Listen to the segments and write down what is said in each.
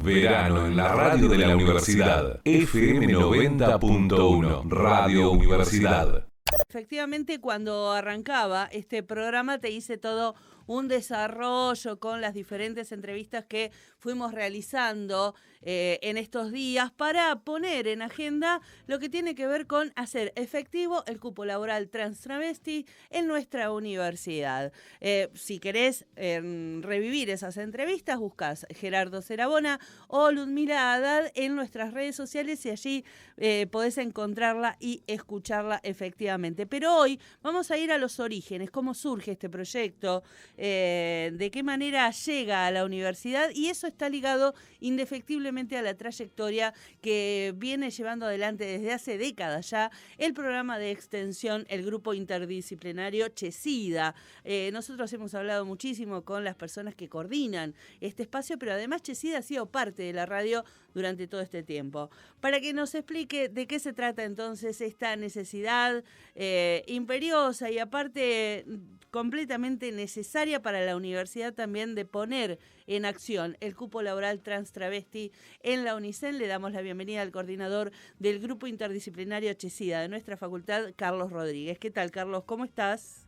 Verano en la radio de la universidad. FM 90.1, Radio Universidad. Efectivamente, cuando arrancaba este programa te hice todo un desarrollo con las diferentes entrevistas que fuimos realizando en estos días para poner en agenda lo que tiene que ver con hacer efectivo el cupo laboral trans travesti en nuestra universidad. Si querés revivir esas entrevistas, buscas Gerardo Cerabona o Ludmila Haddad en nuestras redes sociales y allí podés encontrarla y escucharla efectivamente. Pero hoy vamos a ir a los orígenes, cómo surge este proyecto, de qué manera llega a la universidad, y eso está ligado indefectiblemente a la trayectoria que viene llevando adelante desde hace décadas ya el programa de extensión, el grupo interdisciplinario Chesida. Nosotros hemos hablado muchísimo con las personas que coordinan este espacio, pero además Chesida ha sido parte de la radio durante todo este tiempo. Para que nos explique de qué se trata entonces esta necesidad imperiosa y aparte completamente necesaria para la universidad también de poner en acción el cupo laboral trans travesti en la UNICEN, le damos la bienvenida al coordinador del grupo interdisciplinario Chesida de nuestra facultad, Carlos Rodríguez. ¿Qué tal, Carlos? ¿Cómo estás?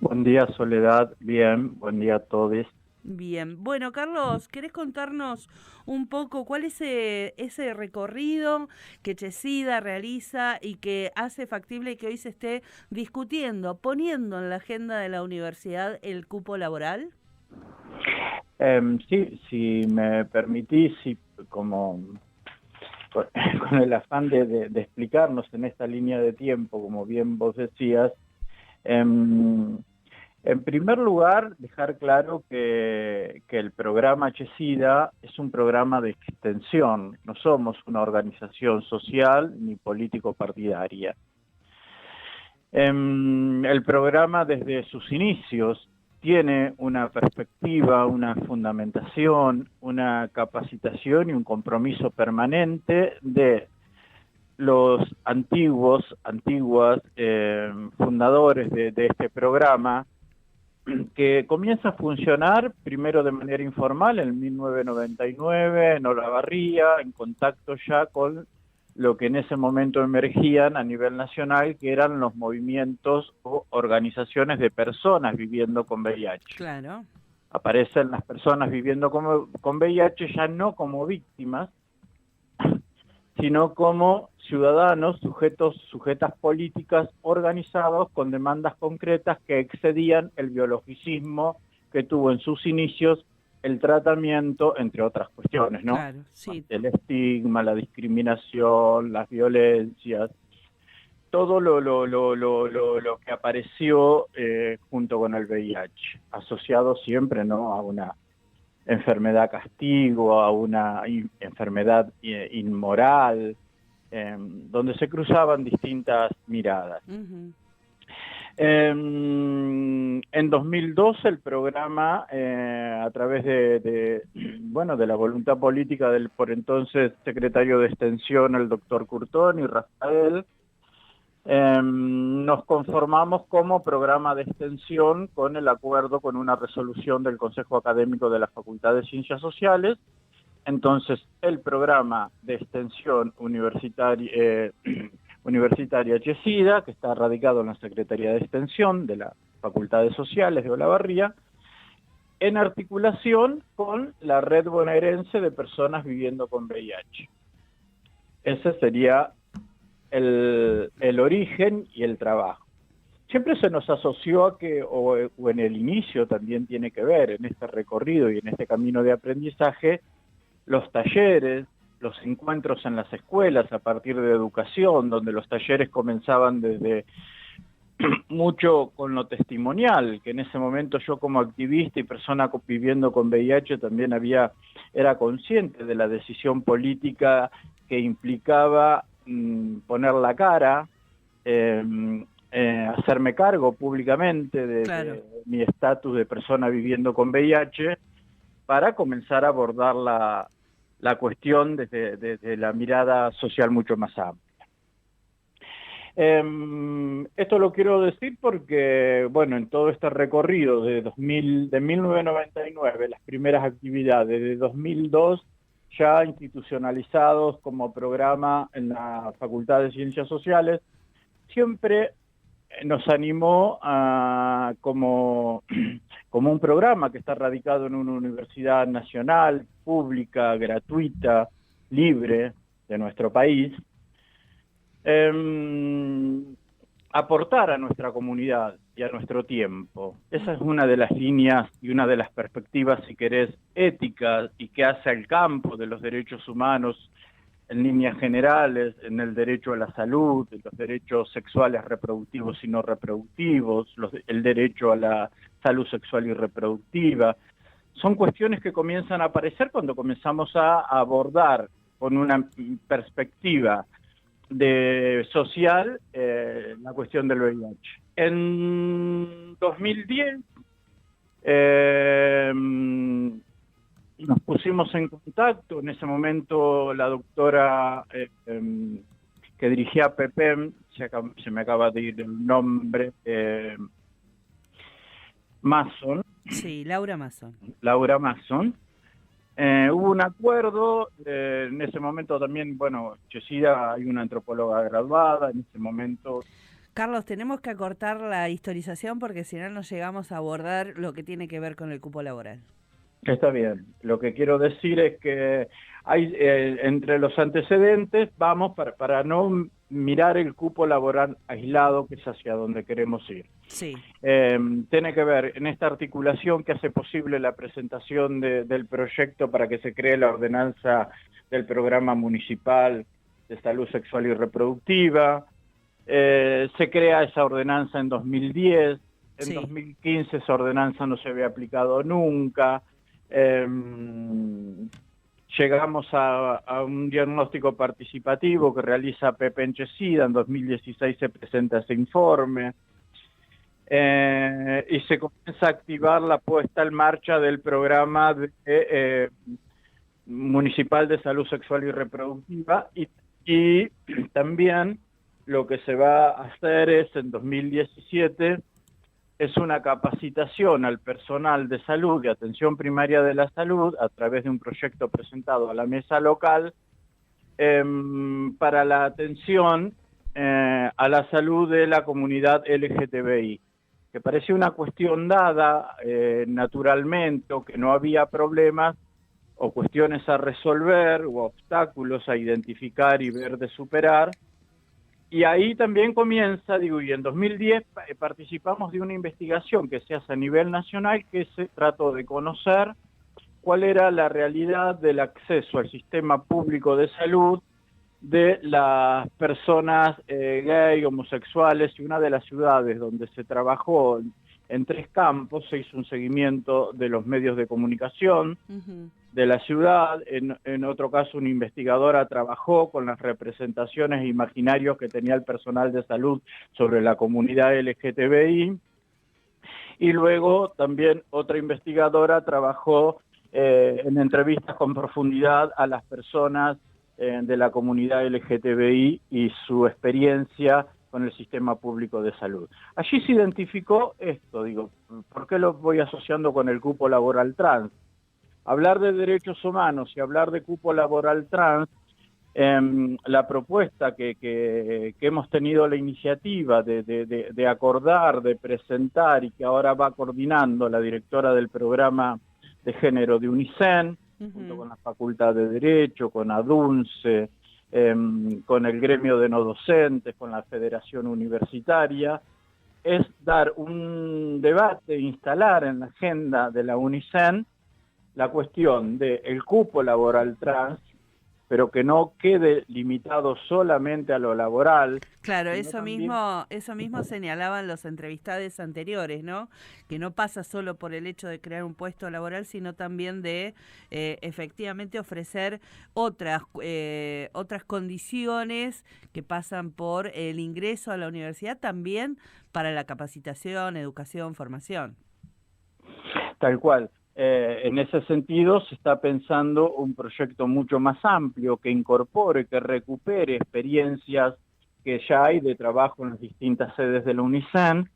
Buen día, Soledad. Bien, buen día a todos. Bien. Bueno, Carlos, ¿querés contarnos un poco cuál es ese recorrido que Chesida realiza y que hace factible que hoy se esté discutiendo, poniendo en la agenda de la universidad el cupo laboral? Sí, si me permitís, como con el afán de explicarnos en esta línea de tiempo, como bien vos decías, en primer lugar, dejar claro que el programa Chesida es un programa de extensión, no somos una organización social ni político-partidaria. El programa desde sus inicios tiene una perspectiva, una fundamentación, una capacitación y un compromiso permanente de los antiguos fundadores de este programa, que comienza a funcionar primero de manera informal en 1999 en Olavarría, en contacto ya con lo que en ese momento emergían a nivel nacional, que eran los movimientos o organizaciones de personas viviendo con VIH. Claro. Aparecen las personas viviendo con VIH ya no como víctimas, sino como ciudadanos, sujetas políticas organizados con demandas concretas que excedían el biologicismo que tuvo en sus inicios el tratamiento, entre otras cuestiones, ¿no? Claro, sí. El estigma, la discriminación, las violencias, todo lo que apareció junto con el VIH, asociado siempre, ¿no?, a una enfermedad castigo, a una enfermedad inmoral, donde se cruzaban distintas miradas. Uh-huh. En 2012 el programa, a través de la voluntad política del por entonces secretario de Extensión, el doctor Curtón y Rafael, nos conformamos como programa de extensión con el acuerdo con una resolución del Consejo Académico de la Facultad de Ciencias Sociales. Entonces, el programa de extensión universitaria Chesida, que está radicado en la Secretaría de Extensión de la Facultad de Sociales de Olavarría, en articulación con la Red Bonaerense de Personas Viviendo con VIH. Ese sería el origen y el trabajo. Siempre se nos asoció a que, o en el inicio también tiene que ver, en este recorrido y en este camino de aprendizaje, los talleres, los encuentros en las escuelas a partir de educación, donde los talleres comenzaban desde mucho con lo testimonial, que en ese momento yo como activista y persona viviendo con VIH también era consciente de la decisión política que implicaba poner la cara, hacerme cargo públicamente de mi estatus de persona viviendo con VIH, para comenzar a abordar la cuestión desde la mirada social mucho más amplia. Esto lo quiero decir porque, bueno, en todo este recorrido de 1999, las primeras actividades de 2002, ya institucionalizados como programa en la Facultad de Ciencias Sociales, siempre nos animó a, como un programa que está radicado en una universidad nacional, pública, gratuita, libre de nuestro país, aportar a nuestra comunidad y a nuestro tiempo. Esa es una de las líneas y una de las perspectivas, si querés, éticas y que hace al campo de los derechos humanos en líneas generales, en el derecho a la salud, en los derechos sexuales reproductivos y no reproductivos, el derecho a la salud sexual y reproductiva. Son cuestiones que comienzan a aparecer cuando comenzamos a abordar con una perspectiva social la cuestión del VIH. En 2010 nos pusimos en contacto, en ese momento la doctora que dirigía PEPEM, se me acaba de ir el nombre, Masson. Sí, Laura Masson. Laura Masson. Hubo un acuerdo, en ese momento también, bueno, Chesida, hay una antropóloga graduada, en ese momento... Carlos, tenemos que acortar la historización porque si no llegamos a abordar lo que tiene que ver con el cupo laboral. Está bien. Lo que quiero decir es que hay entre los antecedentes, vamos para no mirar el cupo laboral aislado, que es hacia donde queremos ir. Sí. Tiene que ver en esta articulación que hace posible la presentación del proyecto para que se cree la ordenanza del Programa Municipal de Salud Sexual y Reproductiva. Se crea esa ordenanza en 2010. En Sí. 2015 esa ordenanza no se había aplicado nunca. Llegamos a un diagnóstico participativo que realiza PEPEM Chesida, en 2016 se presenta ese informe, y se comienza a activar la puesta en marcha del programa municipal de salud sexual y reproductiva, y también lo que se va a hacer es, en 2017, es una capacitación al personal de salud, de atención primaria de la salud, a través de un proyecto presentado a la mesa local, para la atención a la salud de la comunidad LGTBI, que parecía una cuestión dada naturalmente, o que no había problemas o cuestiones a resolver o obstáculos a identificar y ver de superar. Y ahí también comienza, y en 2010 participamos de una investigación que se hace a nivel nacional, que se trató de conocer cuál era la realidad del acceso al sistema público de salud de las personas gay, homosexuales, y una de las ciudades donde se trabajó en 3 campos, se hizo un seguimiento de los medios de comunicación de la ciudad. En otro caso, una investigadora trabajó con las representaciones e imaginarios que tenía el personal de salud sobre la comunidad LGTBI, y luego también otra investigadora trabajó en entrevistas con profundidad a las personas de la comunidad LGTBI y su experiencia con el sistema público de salud. Allí se identificó esto, ¿por qué lo voy asociando con el cupo laboral trans? Hablar de derechos humanos y hablar de cupo laboral trans, la propuesta que hemos tenido la iniciativa de acordar, de presentar, y que ahora va coordinando la directora del programa de género de UNICEN, junto con la Facultad de Derecho, con ADUNCE, con el gremio de no docentes, con la Federación Universitaria, es dar un debate, instalar en la agenda de la UNICEN la cuestión del cupo laboral trans, pero que no quede limitado solamente a lo laboral. Claro, eso mismo señalaban los entrevistados anteriores, ¿no? Que no pasa solo por el hecho de crear un puesto laboral, sino también de efectivamente ofrecer otras condiciones que pasan por el ingreso a la universidad, también para la capacitación, educación, formación. Tal cual. En ese sentido se está pensando un proyecto mucho más amplio que incorpore, que recupere experiencias que ya hay de trabajo en las distintas sedes de la UNICEN,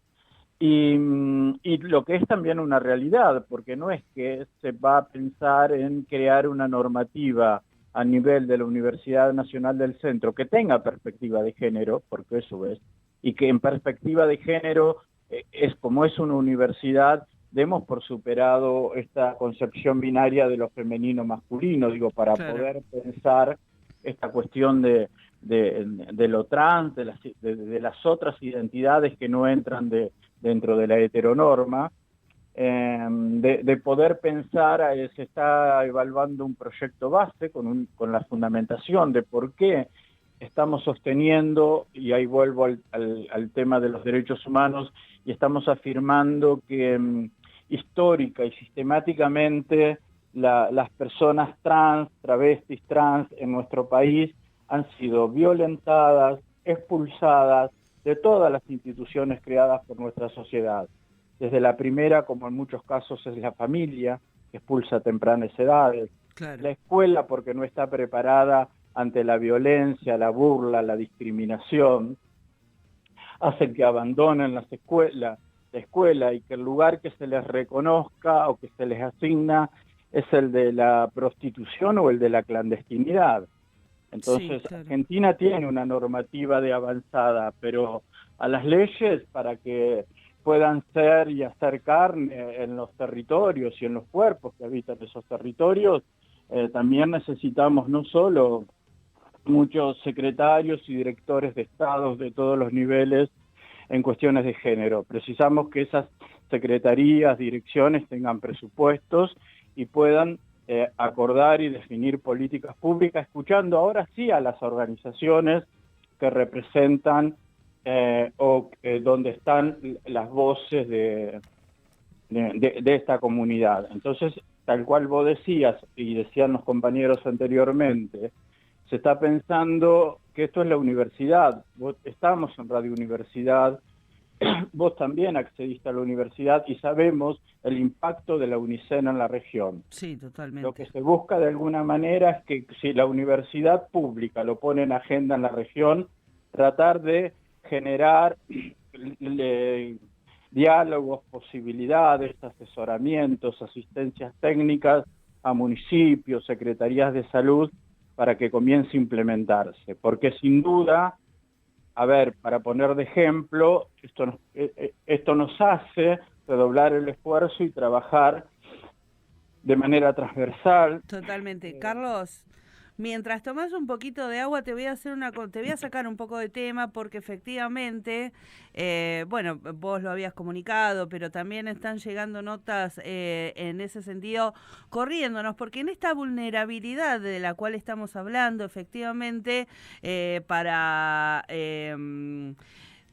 Y lo que es también una realidad, porque no es que se va a pensar en crear una normativa a nivel de la Universidad Nacional del Centro que tenga perspectiva de género, porque eso es, y que en perspectiva de género es como es una universidad, demos por superado esta concepción binaria de lo femenino masculino, digo, para poder pensar esta cuestión de lo trans, de las otras identidades que no entran dentro de la heteronorma, de poder pensar, se está evaluando un proyecto base con la fundamentación de por qué estamos sosteniendo, y ahí vuelvo al tema de los derechos humanos, y estamos afirmando que histórica y sistemáticamente las personas trans, travestis trans en nuestro país han sido violentadas, expulsadas de todas las instituciones creadas por nuestra sociedad. Desde la primera, como en muchos casos es la familia, que expulsa a tempranas edades, la escuela porque no está preparada ante la violencia, la burla, la discriminación, hacen que abandonen la escuela y que el lugar que se les reconozca o que se les asigna es el de la prostitución o el de la clandestinidad. Entonces, sí, claro. Argentina tiene una normativa de avanzada, pero a las leyes para que puedan ser y hacer carne en los territorios y en los cuerpos que habitan esos territorios, también necesitamos no solo muchos secretarios y directores de estados de todos los niveles en cuestiones de género. Precisamos que esas secretarías, direcciones tengan presupuestos y puedan acordar y definir políticas públicas, escuchando ahora sí a las organizaciones que representan donde están las voces de esta comunidad. Entonces, tal cual vos decías, y decían los compañeros anteriormente, se está pensando que esto es la universidad. Estamos en Radio Universidad, vos también accediste a la universidad y sabemos el impacto de la UNICEN en la región. Sí, totalmente. Lo que se busca de alguna manera es que si la universidad pública lo pone en agenda en la región, tratar de generar diálogos, posibilidades, asesoramientos, asistencias técnicas a municipios, secretarías de salud, para que comience a implementarse. Porque sin duda, a ver, para poner de ejemplo, esto nos hace redoblar el esfuerzo y trabajar de manera transversal. Totalmente. Carlos, mientras tomas un poquito de agua, te voy a sacar un poco de tema, porque efectivamente, bueno, vos lo habías comunicado, pero también están llegando notas en ese sentido, corriéndonos, porque en esta vulnerabilidad de la cual estamos hablando, efectivamente, para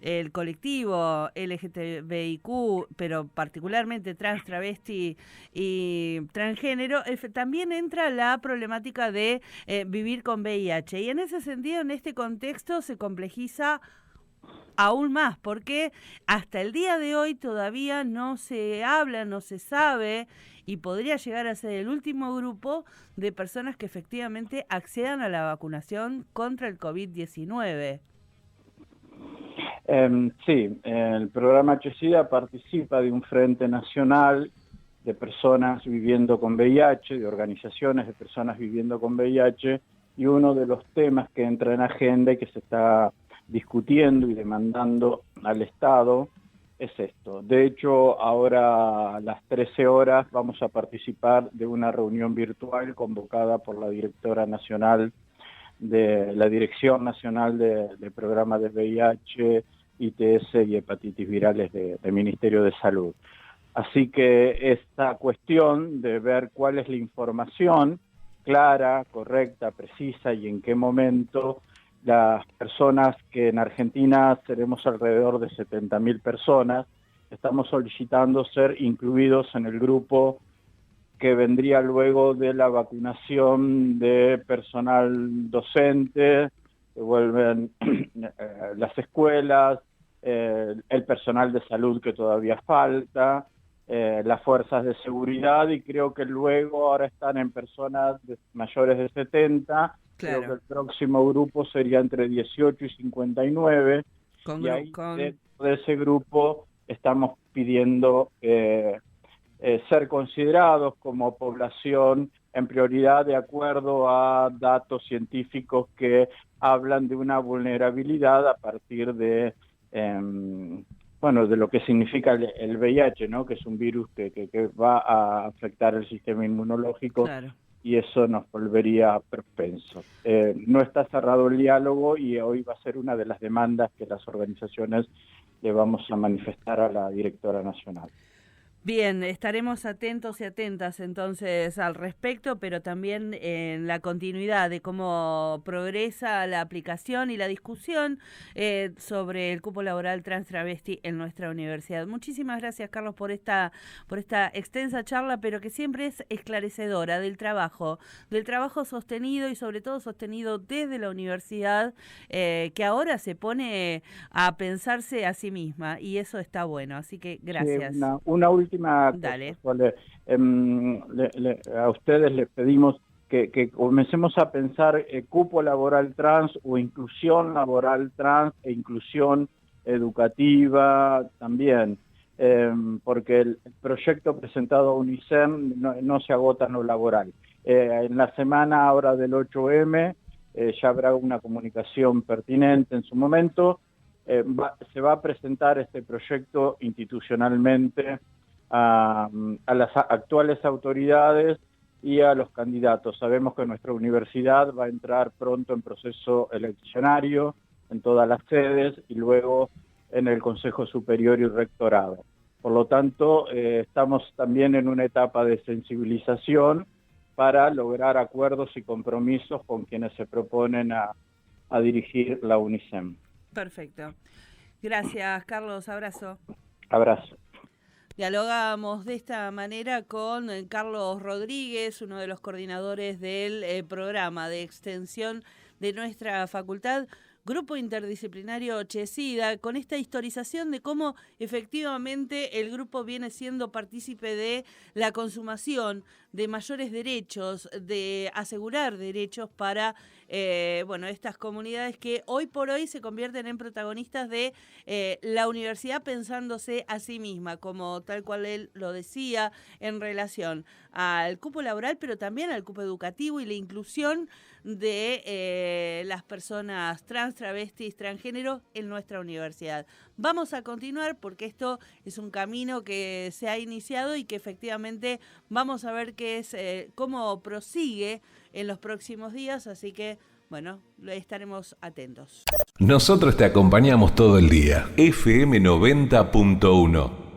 el colectivo LGTBIQ, pero particularmente trans, travesti y transgénero, también entra la problemática de vivir con VIH. Y en ese sentido, en este contexto, se complejiza aún más, porque hasta el día de hoy todavía no se habla, no se sabe, y podría llegar a ser el último grupo de personas que efectivamente accedan a la vacunación contra el COVID-19. Sí, el programa HSIDA participa de un frente nacional de personas viviendo con VIH, de organizaciones de personas viviendo con VIH, y uno de los temas que entra en agenda y que se está discutiendo y demandando al Estado es esto. De hecho, ahora a las 13 horas vamos a participar de una reunión virtual convocada por la directora nacional de la Dirección Nacional de Programas de VIH, ITS y hepatitis virales del Ministerio de Salud. Así que esta cuestión de ver cuál es la información clara, correcta, precisa y en qué momento las personas que en Argentina seremos alrededor de 70.000 personas, estamos solicitando ser incluidos en el grupo que vendría luego de la vacunación de personal docente, que vuelven las escuelas, el personal de salud que todavía falta, las fuerzas de seguridad, y creo que luego ahora están en personas mayores de 70, claro. Creo que el próximo grupo sería entre 18 y 59, y ahí dentro de ese grupo estamos pidiendo ser considerados como población en prioridad de acuerdo a datos científicos que hablan de una vulnerabilidad a partir de de lo que significa el VIH, ¿no? Que es un virus que va a afectar el sistema inmunológico. Claro. Y eso nos volvería propensos. No está cerrado el diálogo y hoy va a ser una de las demandas que las organizaciones le vamos a manifestar a la directora nacional. Bien, estaremos atentos y atentas entonces al respecto, pero también en la continuidad de cómo progresa la aplicación y la discusión sobre el cupo laboral trans travesti en nuestra universidad. Muchísimas gracias, Carlos, por esta extensa charla, pero que siempre es esclarecedora del trabajo sostenido y sobre todo sostenido desde la universidad, que ahora se pone a pensarse a sí misma y eso está bueno, así que gracias. Sí, una última Dale. cosa, a ustedes les pedimos que comencemos a pensar cupo laboral trans o inclusión laboral trans e inclusión educativa también, porque el proyecto presentado a UNICEN no se agota en lo laboral. En la semana ahora del 8M ya habrá una comunicación pertinente en su momento. Se va a presentar este proyecto institucionalmente a las actuales autoridades y a los candidatos. Sabemos que nuestra universidad va a entrar pronto en proceso eleccionario en todas las sedes y luego en el Consejo Superior y Rectorado. Por lo tanto, estamos también en una etapa de sensibilización para lograr acuerdos y compromisos con quienes se proponen a dirigir la UNICEN. Perfecto. Gracias, Carlos. Abrazo. Abrazo. Dialogamos de esta manera con Carlos Rodríguez, uno de los coordinadores del programa de extensión de nuestra facultad, Grupo Interdisciplinario Chesida, con esta historización de cómo efectivamente el grupo viene siendo partícipe de la consumación de mayores derechos, de asegurar derechos para estas comunidades que hoy por hoy se convierten en protagonistas de la universidad pensándose a sí misma, como tal cual él lo decía, en relación al cupo laboral, pero también al cupo educativo y la inclusión de las personas trans, travestis, transgénero en nuestra universidad. Vamos a continuar porque esto es un camino que se ha iniciado y que efectivamente vamos a ver cómo prosigue en los próximos días, así que estaremos atentos. Nosotros te acompañamos todo el día. FM 90.1